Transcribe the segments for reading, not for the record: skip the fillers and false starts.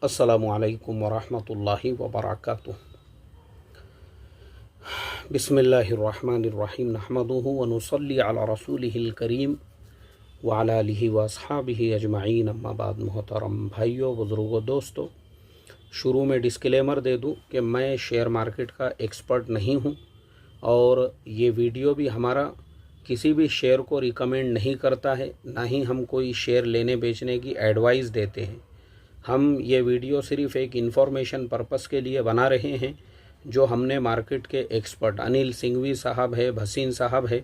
अस्सलामु अलैकुम वरहमतुल्लाहि वबरकातुहू। बिस्मिल्लाहिर्रहमानिर्रहीम नहमदुहु व नुसल्ली अला रसूलिहिल करीम व अला आलिहि व अस्हाबिहि अजमाइन, अम्मा बाद। मोहतरम भाइयों, बुज़ुर्गों, दोस्तों, शुरू में डिस्क्लेमर दे दूं कि मैं शेयर मार्केट का एक्सपर्ट नहीं हूं और ये वीडियो भी हमारा किसी भी शेयर को रिकमेंड नहीं करता है, ना ही हम कोई शेयर लेने बेचने की एडवाइस देते हैं। हम ये वीडियो सिर्फ़ एक इन्फॉर्मेशन पर्पस के लिए बना रहे हैं। जो हमने मार्केट के एक्सपर्ट अनिल सिंघवी साहब है, भसीन साहब है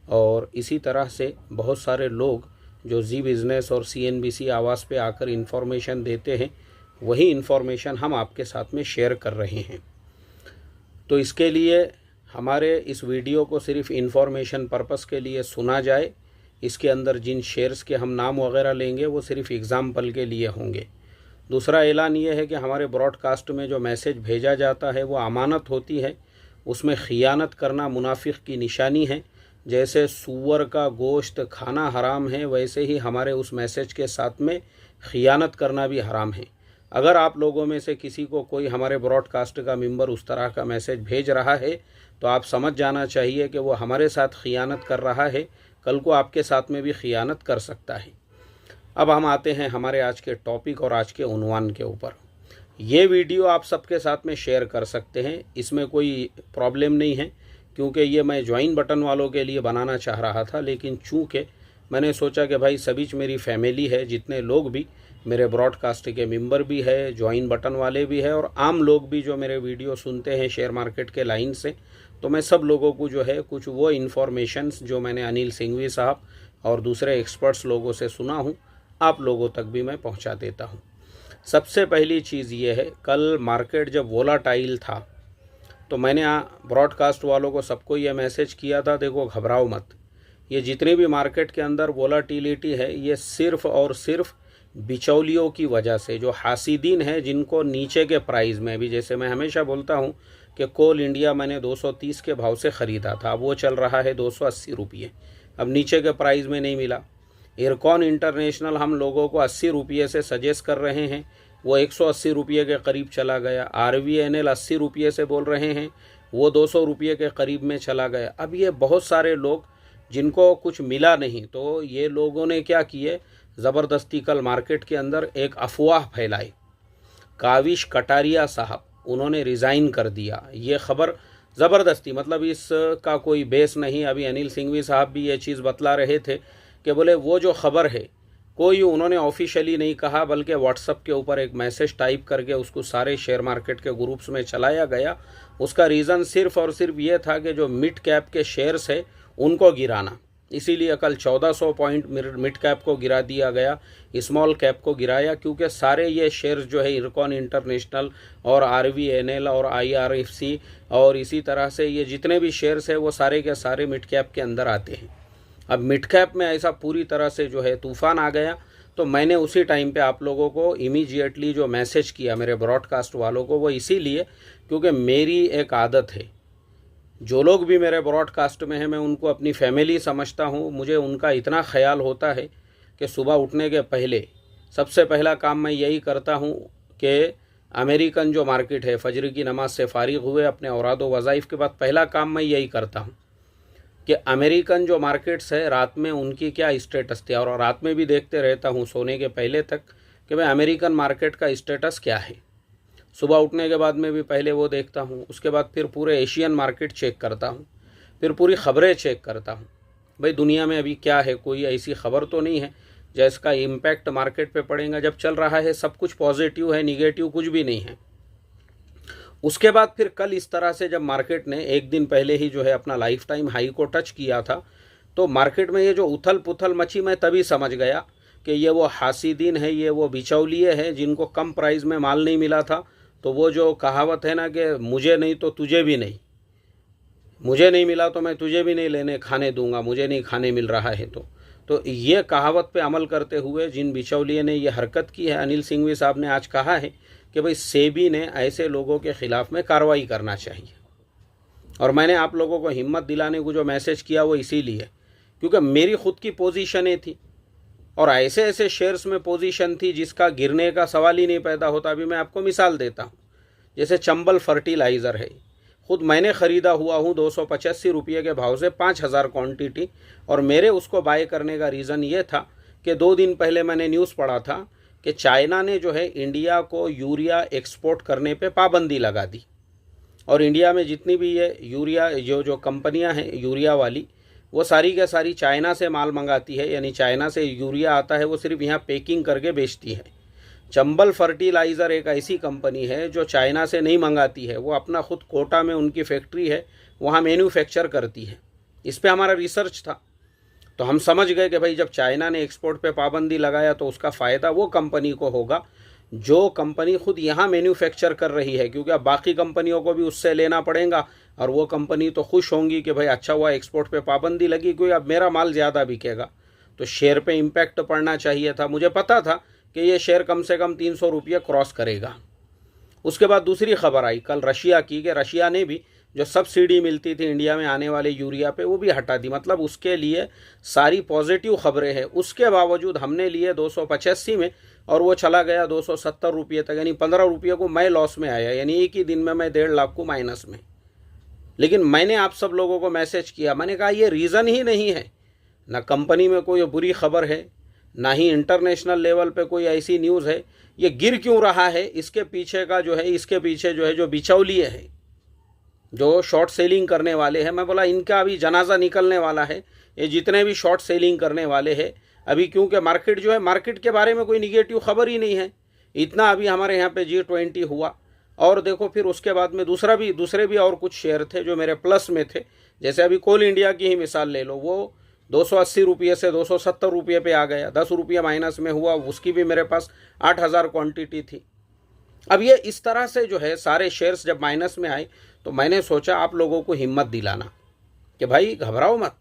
और इसी तरह से बहुत सारे लोग जो जी बिज़नेस और CNBC आवाज़ पे आकर इन्फॉर्मेशन देते हैं, वही इन्फॉर्मेशन हम आपके साथ में शेयर कर रहे हैं। तो इसके लिए हमारे इस वीडियो को सिर्फ़ इन्फॉर्मेशन पर्पस के लिए सुना जाए। इसके अंदर जिन शेयर्स के हम नाम वगैरह लेंगे वो सिर्फ़ एग्ज़ाम्पल के लिए होंगे। दूसरा ऐलान ये है कि हमारे ब्रॉडकास्ट में जो मैसेज भेजा जाता है वो अमानत होती है, उसमें ख़ियानत करना मुनाफिक की निशानी है। जैसे सूअर का गोश्त खाना हराम है, वैसे ही हमारे उस मैसेज के साथ में ख़ियानत करना भी हराम है। अगर आप लोगों में से किसी को कोई हमारे ब्रॉडकास्ट का मेंबर उस तरह का मैसेज भेज रहा है तो आप समझ जाना चाहिए कि वो हमारे साथ ख़ियानत कर रहा है, कल को आपके साथ में भी ख़ियानत कर सकता है। अब हम आते हैं हमारे आज के टॉपिक और आज के उन्वान के ऊपर। ये वीडियो आप सबके साथ में शेयर कर सकते हैं, इसमें कोई प्रॉब्लम नहीं है, क्योंकि ये मैं ज्वाइन बटन वालों के लिए बनाना चाह रहा था, लेकिन चूँकि मैंने सोचा कि भाई सभी मेरी फैमिली है, जितने लोग भी मेरे ब्रॉडकास्ट के मेंबर भी है, ज्वाइन बटन वाले भी है और आम लोग भी जो मेरे वीडियो सुनते हैं शेयर मार्केट के लाइन से, तो मैं सब लोगों को जो है कुछ वो इन्फॉर्मेशंस जो मैंने अनिल सिंघवी साहब और दूसरे एक्सपर्ट्स लोगों से सुना हूँ, आप लोगों तक भी मैं पहुंचा देता हूं। सबसे पहली चीज़ ये है, कल मार्केट जब वोलाटाइल था तो मैंने ब्रॉडकास्ट वालों को सबको ये मैसेज किया था, देखो घबराओ मत, ये जितनी भी मार्केट के अंदर वोलाटिलिटी है ये सिर्फ़ और सिर्फ बिचौलियों की वजह से, जो हासिदीन है जिनको नीचे के प्राइस में भी, जैसे मैं हमेशा बोलता हूँ कि कोल इंडिया मैंने 230 के भाव से ख़रीदा था, अब वो चल रहा है 280 रुपये, अब नीचे के प्राइस में नहीं मिला। इरकॉन इंटरनेशनल हम लोगों को 80 रुपये से सजेस्ट कर रहे हैं, वो 180 रुपये के करीब चला गया। RVNL 80 रुपये से बोल रहे हैं, वो 200 रुपये के करीब में चला गया। अब ये बहुत सारे लोग जिनको कुछ मिला नहीं, तो ये लोगों ने क्या किए, ज़बरदस्ती कल मार्केट के अंदर एक अफवाह फैलाई। काविश कटारिया साहब उन्होंने रिज़ाइन कर दिया। ये ख़बर ज़बरदस्ती, मतलब इसका कोई बेस नहीं। अभी अनिल सिंघवी साहब भी ये चीज़ बतला रहे थे कि बोले वो जो ख़बर है कोई उन्होंने ऑफिशियली नहीं कहा, बल्कि व्हाट्सएप के ऊपर एक मैसेज टाइप करके उसको सारे शेयर मार्केट के ग्रुप्स में चलाया गया। उसका रीज़न सिर्फ़ और सिर्फ ये था कि जो मिड कैप के शेयर्स है उनको गिराना, इसीलिए कल 1400 पॉइंट मिड कैप को गिरा दिया गया, स्मॉल कैप को गिराया, क्योंकि सारे ये शेयर्स जो है इरकॉन इंटरनेशनल और RVNL और IRFC और इसी तरह से ये जितने भी शेयर्स है वो सारे के सारे मिड कैप के अंदर आते हैं। अब मिड कैप में ऐसा पूरी तरह से जो है तूफ़ान आ गया, तो मैंने उसी टाइम पे आप लोगों को इमीडिएटली जो मैसेज किया मेरे ब्रॉडकास्ट वालों को, वो इसीलिए क्योंकि मेरी एक आदत है, जो लोग भी मेरे ब्रॉडकास्ट में हैं मैं उनको अपनी फैमिली समझता हूँ। मुझे उनका इतना ख्याल होता है कि सुबह उठने के पहले सबसे पहला काम मैं यही करता हूँ कि अमेरिकन जो मार्केट है, फजर की नमाज से फारिग हुए अपने औराद व वज़ाइफ के बाद पहला काम मैं यही करता हूँ कि अमेरिकन जो मार्केट्स है रात में उनकी क्या स्टेटस थी, और रात में भी देखते रहता हूँ सोने के पहले तक कि भाई अमेरिकन मार्केट का स्टेटस क्या है। सुबह उठने के बाद में भी पहले वो देखता हूँ, उसके बाद फिर पूरे एशियन मार्केट चेक करता हूँ, फिर पूरी ख़बरें चेक करता हूँ, भाई दुनिया में अभी क्या है, कोई ऐसी ख़बर तो नहीं है जिसका इम्पैक्ट मार्केट पे पड़ेगा। जब चल रहा है सब कुछ पॉजिटिव है, निगेटिव कुछ भी नहीं है। उसके बाद फिर कल इस तरह से जब मार्केट ने एक दिन पहले ही जो है अपना लाइफ टाइम हाई को टच किया था, तो मार्केट में ये जो उथल पुथल मची, मैं तभी समझ गया कि ये वो हासिदीन है, ये वो बिचौलिए हैं जिनको कम प्राइस में माल नहीं मिला था। तो वो जो कहावत है ना कि मुझे नहीं तो तुझे भी नहीं, मुझे नहीं मिला तो मैं तुझे भी नहीं लेने खाने दूंगा, मुझे नहीं खाने मिल रहा है। तो ये कहावत पे अमल करते हुए जिन बिचौलिए ने ये हरकत की है, अनिल सिंघवी साहब ने आज कहा है कि भाई सेबी ने ऐसे लोगों के ख़िलाफ़ में कार्रवाई करना चाहिए। और मैंने आप लोगों को हिम्मत दिलाने को जो मैसेज किया वो इसीलिए क्योंकि मेरी ख़ुद की पोजीशनें थी और ऐसे ऐसे शेयर्स में पोजीशन थी जिसका गिरने का सवाल ही नहीं पैदा होता। अभी मैं आपको मिसाल देता हूँ, जैसे चंबल फर्टिलाइज़र है, खुद मैंने ख़रीदा हुआ हूँ 285 रुपये के भाव से 5000 क्वांटिटी, और मेरे उसको बाय करने का रीज़न ये था कि 2 दिन पहले मैंने न्यूज़ पढ़ा था कि चाइना ने जो है इंडिया को यूरिया एक्सपोर्ट करने पे पाबंदी लगा दी, और इंडिया में जितनी भी ये यूरिया जो कंपनियां हैं यूरिया वाली, वो सारी के सारी चाइना से माल मंगाती है, यानी चाइना से यूरिया आता है, वो सिर्फ यहाँ पैकिंग करके बेचती है। चंबल फर्टिलाइज़र एक ऐसी कंपनी है जो चाइना से नहीं मंगाती है, वो अपना खुद कोटा में उनकी फैक्ट्री है, वहाँ मैन्युफैक्चर करती है। इस पे हमारा रिसर्च था, तो हम समझ गए कि भाई जब चाइना ने एक्सपोर्ट पे पाबंदी लगाया तो उसका फ़ायदा वो कंपनी को होगा जो कंपनी खुद यहाँ मैन्युफैक्चर कर रही है, क्योंकि अब बाकी कंपनियों को भी उससे लेना पड़ेगा, और वो कंपनी तो खुश होंगी कि भाई अच्छा हुआ एक्सपोर्ट पे पाबंदी लगी, क्योंकि अब मेरा माल ज़्यादा बिकेगा। तो शेयर पे इम्पैक्ट पड़ना चाहिए था। मुझे पता था कि ये शेयर कम से कम 300 रुपये क्रॉस करेगा। उसके बाद दूसरी खबर आई कल रशिया की, कि रशिया ने भी जो सब्सिडी मिलती थी इंडिया में आने वाले यूरिया पे, वो भी हटा दी। मतलब उसके लिए सारी पॉजिटिव खबरें हैं। उसके बावजूद हमने लिए 285 में, और वो चला गया 270 रुपये तक, यानी 15 रुपये को मैं लॉस में आया, यानी एक ही दिन में मैं 1.5 लाख को माइनस में। लेकिन मैंने आप सब लोगों को मैसेज किया, मैंने कहा ये रीज़न ही नहीं है, ना कंपनी में कोई बुरी खबर है, ना ही इंटरनेशनल लेवल पे कोई ऐसी न्यूज़ है। ये गिर क्यों रहा है, इसके पीछे का जो है, इसके पीछे जो है जो बिचौलिए है, जो शॉर्ट सेलिंग करने वाले हैं, मैं बोला इनका अभी जनाजा निकलने वाला है। ये जितने भी शॉर्ट सेलिंग करने वाले हैं अभी, क्योंकि मार्केट जो है, मार्केट के बारे में कोई निगेटिव खबर ही नहीं है। इतना अभी हमारे यहाँ पे G20 हुआ, और देखो फिर उसके बाद में दूसरे भी और कुछ शेयर थे जो मेरे प्लस में थे। जैसे अभी कोल इंडिया की ही मिसाल ले लो, वो 280 रुपये से 270 रुपये पे आ गया, 10 रुपये माइनस में हुआ, उसकी भी मेरे पास 8000 क्वांटिटी थी। अब ये इस तरह से जो है सारे शेयर्स जब माइनस में आए, तो मैंने सोचा आप लोगों को हिम्मत दिलाना कि भाई घबराओ मत,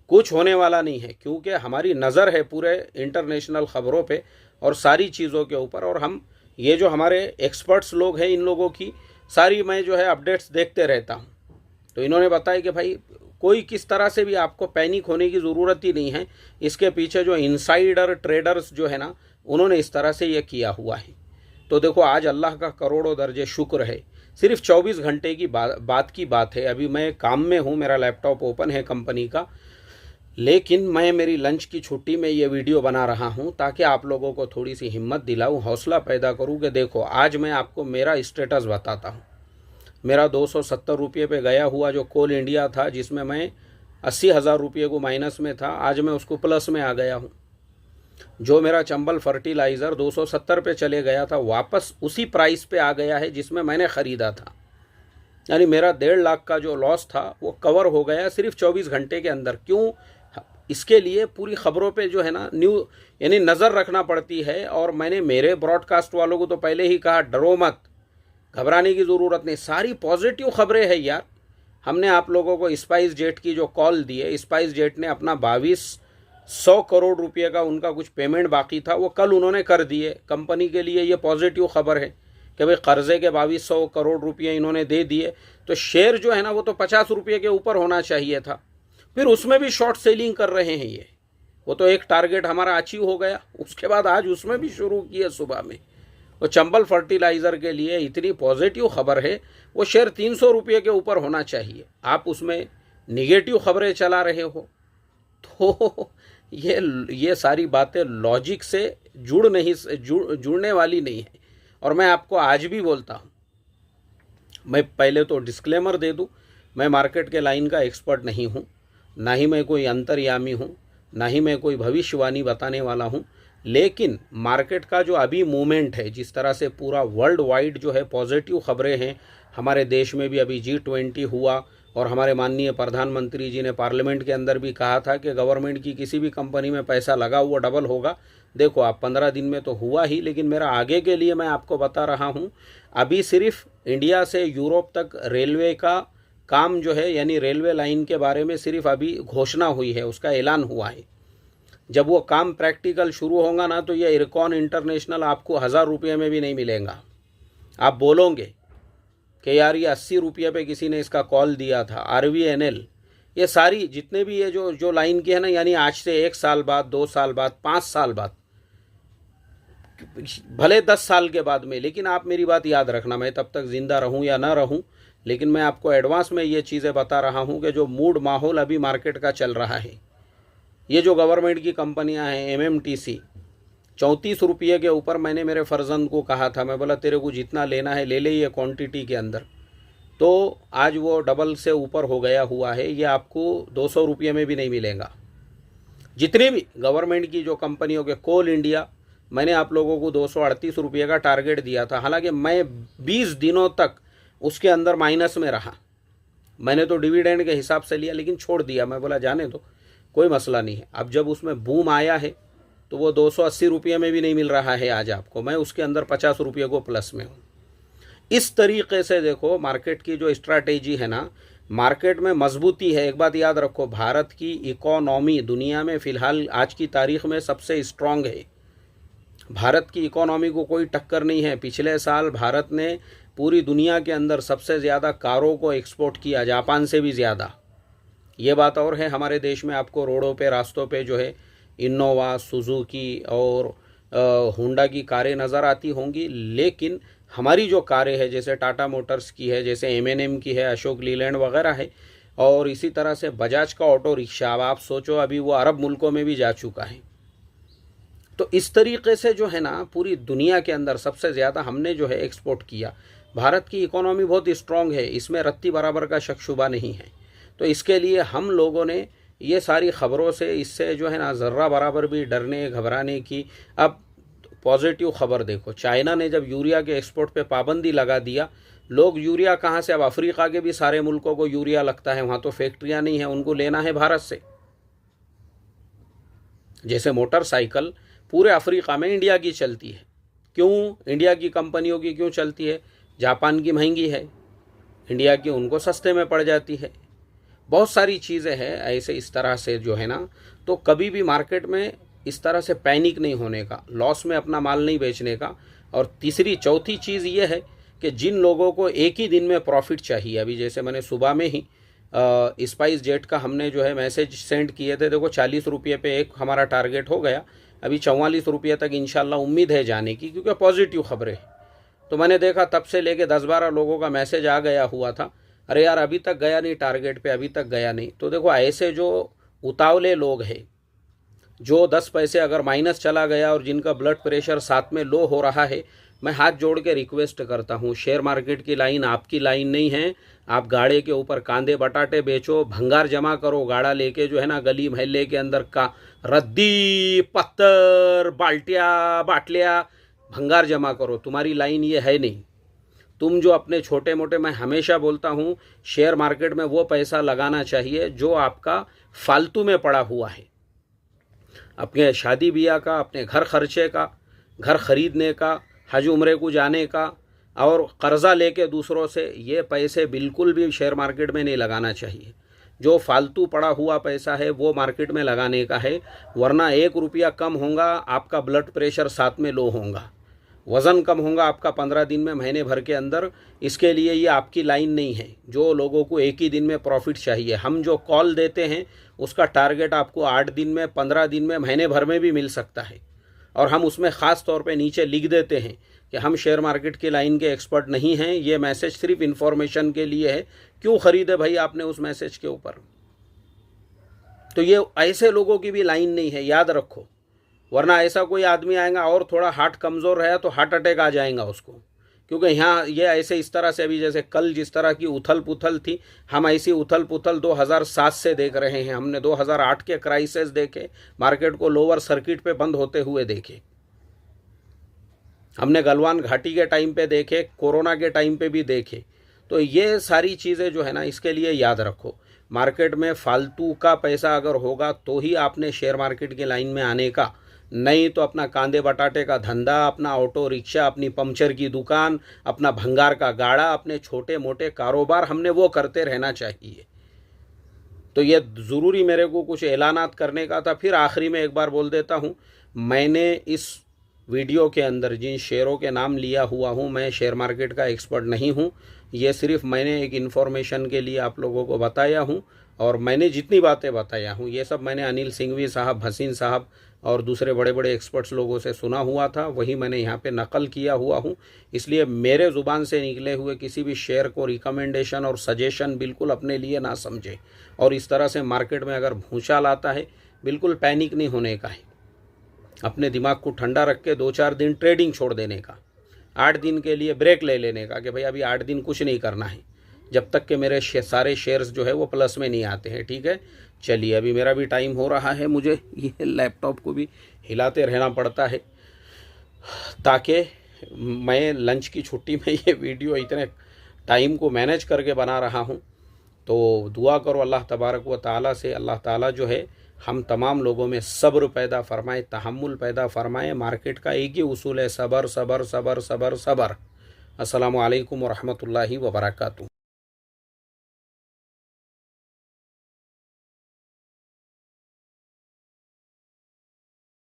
कुछ होने वाला नहीं है, क्योंकि हमारी नज़र है पूरे इंटरनेशनल ख़बरों पे और सारी चीज़ों के ऊपर। और हम ये जो हमारे एक्सपर्ट्स लोग हैं, इन लोगों की सारी मैं जो है अपडेट्स देखते रहता हूँ। तो इन्होंने बताया कि भाई कोई किस तरह से भी आपको पैनिक होने की ज़रूरत ही नहीं है। इसके पीछे जो इनसाइडर ट्रेडर्स जो है ना, उन्होंने इस तरह से ये किया हुआ है। तो देखो आज अल्लाह का करोड़ों दर्जे शुक्र है, सिर्फ 24 घंटे की बात की बात है। अभी मैं काम में हूँ, मेरा लैपटॉप ओपन है कंपनी का, लेकिन मैं मेरी लंच की छुट्टी में ये वीडियो बना रहा हूँ ताकि आप लोगों को थोड़ी सी हिम्मत दिलाऊँ, हौसला पैदा करूँ कि देखो आज मैं आपको मेरा स्टेटस बताता हूँ। मेरा 270 रुपये पे गया हुआ जो कोल इंडिया था, जिसमें मैं 80,000 रुपये को माइनस में था, आज मैं उसको प्लस में आ गया हूँ। जो मेरा चंबल फर्टिलाइज़र 270 पे चले गया था, वापस उसी प्राइस पे आ गया है जिसमें मैंने ख़रीदा था। यानी मेरा 1.5 लाख का जो लॉस था वो कवर हो गया सिर्फ 24 घंटे के अंदर। क्यों? इसके लिए पूरी खबरों पे जो है ना यानी नज़र रखना पड़ती है। और मैंने मेरे ब्रॉडकास्ट वालों को तो पहले ही कहा, डरो मत, घबराने की ज़रूरत नहीं, सारी पॉजिटिव खबरें हैं यार। हमने आप लोगों को स्पाइस जेट की जो कॉल दी है, स्पाइस जेट ने अपना 2200 करोड़ रुपये का उनका कुछ पेमेंट बाकी था, वो कल उन्होंने कर दिए। कंपनी के लिए ये पॉजिटिव खबर है कि भाई कर्जे के 2200 करोड़ रुपये इन्होंने दे दिए। तो शेयर जो है ना वो तो 50 रुपये के ऊपर होना चाहिए था, फिर उसमें भी शॉर्ट सेलिंग कर रहे हैं ये। वो तो एक टारगेट हमारा अचीव हो गया, उसके बाद आज उसमें भी शुरू किए सुबह में। वो चंबल फर्टिलाइज़र के लिए इतनी पॉजिटिव खबर है, वो शेयर 300 रुपये के ऊपर होना चाहिए, आप उसमें निगेटिव खबरें चला रहे हो। तो ये सारी बातें लॉजिक से जुड़ने वाली नहीं है। और मैं आपको आज भी बोलता हूँ, मैं पहले तो डिस्क्लेमर दे दूँ, मैं मार्केट के लाइन का एक्सपर्ट नहीं हूँ, ना ही मैं कोई अंतर्यामी हूँ, ना ही मैं कोई भविष्यवाणी बताने वाला हूँ। लेकिन मार्केट का जो अभी मूवमेंट है, जिस तरह से पूरा वर्ल्ड वाइड जो है पॉजिटिव खबरें हैं, हमारे देश में भी अभी G20 हुआ, और हमारे माननीय प्रधानमंत्री जी ने पार्लियामेंट के अंदर भी कहा था कि गवर्नमेंट की किसी भी कंपनी में पैसा लगा हुआ डबल होगा। देखो आप 15 दिन में तो हुआ ही, लेकिन मेरा आगे के लिए मैं आपको बता रहा हूँ, अभी सिर्फ इंडिया से यूरोप तक रेलवे का काम जो है, यानी रेलवे लाइन के बारे में सिर्फ अभी घोषणा हुई है, उसका ऐलान हुआ है। जब वो काम प्रैक्टिकल शुरू होगा ना, तो ये इरकॉन इंटरनेशनल आपको 1000 रुपये में भी नहीं मिलेगा। आप बोलोगे कि यार ये 80 रुपये पे किसी ने इसका कॉल दिया था, RVNL ये सारी जितने भी ये जो लाइन की है ना, यानी आज से 1 साल बाद, 2 साल बाद, 5 साल बाद, भले 10 साल के बाद में, लेकिन आप मेरी बात याद रखना, मैं तब तक ज़िंदा रहूं या ना रहूं, लेकिन मैं आपको एडवांस में ये चीज़ें बता रहा हूं कि जो मूड माहौल अभी मार्केट का चल रहा है, ये जो गवर्नमेंट की कंपनियां हैं, MMTC, 34 रुपये के ऊपर मैंने मेरे फर्जंद को कहा था, मैं बोला तेरे को जितना लेना है ले ले ये क्वांटिटी के अंदर, तो आज वो डबल से ऊपर हो गया हुआ है। ये आपको 200 रुपये में भी नहीं मिलेगा। जितने भी गवर्नमेंट की जो कंपनियों के, कोल इंडिया, मैंने आप लोगों को 238 रुपये का टारगेट दिया था, हालांकि मैं 20 दिनों तक उसके अंदर माइनस में रहा। मैंने तो डिविडेंड के हिसाब से लिया, लेकिन छोड़ दिया, मैं बोला जाने दो, कोई मसला नहीं है। अब जब उसमें बूम आया है तो वो 280 रुपये में भी नहीं मिल रहा है आज आपको, मैं उसके अंदर 50 रुपये को प्लस में हूँ। इस तरीके से देखो मार्केट की जो स्ट्रैटेजी है ना, मार्केट में मजबूती है। एक बात याद रखो, भारत की इकोनॉमी दुनिया में फ़िलहाल आज की तारीख में सबसे स्ट्रांग है। भारत की इकोनॉमी को कोई टक्कर नहीं है। पिछले साल भारत ने पूरी दुनिया के अंदर सबसे ज़्यादा कारों को एक्सपोर्ट किया, जापान से भी ज़्यादा। ये बात और है, हमारे देश में आपको रोडों पे, रास्तों पे जो है इनोवा, सुजुकी और होंडा की कारें नज़र आती होंगी, लेकिन हमारी जो कारें हैं, जैसे टाटा मोटर्स की है, जैसे M&M की है, अशोक लीलैंड वगैरह है, और इसी तरह से बजाज का ऑटो रिक्शा, अब आप सोचो अभी वो अरब मुल्कों में भी जा चुका है। तो इस तरीके से जो है ना, पूरी दुनिया के अंदर सबसे ज़्यादा हमने जो है एक्सपोर्ट किया। भारत की इकोनॉमी बहुत स्ट्रांग है, इसमें रत्ती बराबर का शक शुबा नहीं है। तो इसके लिए हम लोगों ने ये सारी ख़बरों से, इससे जो है ना ज़र्रा बराबर भी डरने घबराने की। अब पॉजिटिव खबर देखो, चाइना ने जब यूरिया के एक्सपोर्ट पे पाबंदी लगा दिया, लोग यूरिया कहाँ से, अब अफ्रीका के भी सारे मुल्कों को यूरिया लगता है, वहाँ तो फैक्ट्रियाँ नहीं है, उनको लेना है भारत से। जैसे मोटरसाइकिल पूरे अफ्रीका में इंडिया की चलती है, क्यों? इंडिया की कंपनियों की क्यों चलती है? जापान की महंगी है, इंडिया की उनको सस्ते में पड़ जाती है। बहुत सारी चीज़ें हैं ऐसे, इस तरह से जो है ना, तो कभी भी मार्केट में इस तरह से पैनिक नहीं होने का, लॉस में अपना माल नहीं बेचने का। और चौथी चीज़ ये है कि जिन लोगों को एक ही दिन में प्रॉफिट चाहिए, अभी जैसे मैंने सुबह में ही स्पाइस जेट का हमने जो है मैसेज सेंड किए थे, देखो 40 रुपये पे एक हमारा टारगेट हो गया, अभी 44 रुपये तक इंशाल्लाह उम्मीद है जाने की, क्योंकि पॉजिटिव खबरें। तो मैंने देखा तब से लेके 10-12 लोगों का मैसेज आ गया हुआ था, अरे यार अभी तक गया नहीं टारगेट पे, अभी तक गया नहीं। तो देखो ऐसे जो उतावले लोग हैं, जो 10 पैसे अगर माइनस चला गया और जिनका ब्लड प्रेशर साथ में लो हो रहा है, मैं हाथ जोड़ के रिक्वेस्ट करता हूँ, शेयर मार्केट की लाइन आपकी लाइन नहीं है। आप गाड़े के ऊपर कांदे बटाटे बेचो, भंगार जमा करो, गाड़ा लेके जो है ना गली महल्ले के अंदर का रद्दी पत्थर बाटलिया भंगार जमा करो, तुम्हारी लाइन ये है नहीं। तुम जो अपने छोटे मोटे, मैं हमेशा बोलता हूँ शेयर मार्केट में वो पैसा लगाना चाहिए जो आपका फालतू में पड़ा हुआ है, अपने शादी ब्याह का, अपने घर खर्चे का, घर खरीदने का, हज उम्रे को जाने का, और कर्ज़ा लेके दूसरों से, ये पैसे बिल्कुल भी शेयर मार्केट में नहीं लगाना चाहिए। जो फालतू पड़ा हुआ पैसा है वो मार्केट में लगाने का है, वरना 1 रुपया कम होगा आपका ब्लड प्रेशर साथ में लो होगा, वज़न कम होगा आपका 15 दिन में, महीने भर के अंदर। इसके लिए ये आपकी लाइन नहीं है। जो लोगों को एक ही दिन में प्रॉफिट चाहिए, हम जो कॉल देते हैं उसका टारगेट आपको 8 दिन में, 15 दिन में, महीने भर में भी मिल सकता है। और हम उसमें ख़ास तौर पे नीचे लिख देते हैं कि हम शेयर मार्केट की लाइन के एक्सपर्ट नहीं हैं, ये मैसेज सिर्फ इन्फॉर्मेशन के लिए है। क्यों ख़रीदे भाई आपने उस मैसेज के ऊपर? तो ये ऐसे लोगों की भी लाइन नहीं है, याद रखो, वरना ऐसा कोई आदमी आएगा और थोड़ा हार्ट कमज़ोर रहा तो हार्ट अटैक आ जाएगा उसको। क्योंकि यहाँ ये ऐसे इस तरह से, अभी जैसे कल जिस तरह की उथल पुथल थी, हम ऐसी उथल पुथल 2007 से देख रहे हैं। हमने 2008 के क्राइसिस देखे, मार्केट को लोअर सर्किट पे बंद होते हुए देखे, हमने गलवान घाटी के टाइम पे देखे, कोरोना के टाइम पे भी देखे। तो ये सारी चीज़ें जो है ना, इसके लिए याद रखो, मार्केट में फालतू का पैसा अगर होगा तो ही आपने शेयर मार्केट की लाइन में आने का, नहीं तो अपना कांदे बटाटे का धंधा, अपना ऑटो रिक्शा, अपनी पंचर की दुकान, अपना भंगार का गाड़ा, अपने छोटे मोटे कारोबार, हमने वो करते रहना चाहिए। तो ये ज़रूरी मेरे को कुछ ऐलानात करने का था। फिर आखिरी में एक बार बोल देता हूँ, मैंने इस वीडियो के अंदर जिन शेयरों के नाम लिया हुआ हूँ, मैं शेयर मार्केट का एक्सपर्ट नहीं हूँ, ये सिर्फ मैंने एक इन्फॉर्मेशन के लिए आप लोगों को बताया हूँ। और मैंने जितनी बातें बताया हूँ ये सब मैंने अनिल सिंघवी साहब, हसीन साहब और दूसरे बड़े बड़े एक्सपर्ट्स लोगों से सुना हुआ था, वही मैंने यहाँ पे नकल किया हुआ हूँ। इसलिए मेरे ज़ुबान से निकले हुए किसी भी शेयर को रिकमेंडेशन और सजेशन बिल्कुल अपने लिए ना समझे। और इस तरह से मार्केट में अगर भूचाल आता है, बिल्कुल पैनिक नहीं होने का है। अपने दिमाग को ठंडा रख के 2-4 दिन ट्रेडिंग छोड़ देने का, 8 दिन के लिए ब्रेक ले लेने का कि भाई अभी 8 दिन कुछ नहीं करना है, जब तक कि मेरे सारे शेयर्स जो है वो प्लस में नहीं आते हैं। ठीक है, चलिए अभी मेरा भी टाइम हो रहा है, मुझे ये लैपटॉप को भी हिलाते रहना पड़ता है ताकि मैं लंच की छुट्टी में ये वीडियो इतने टाइम को मैनेज करके बना रहा हूँ। तो दुआ करो अल्लाह तबारक व ताला से, अल्लाह ताला जो है हम तमाम लोगों में सब्र पैदा फरमाए, तहम्मुल पैदा फरमाए। मार्केट का एक ही उसूल है, सबर सबर सबर सबर सबर। अस्सलामु अलैकुम व रहमतुल्लाहि व बरकातुहू।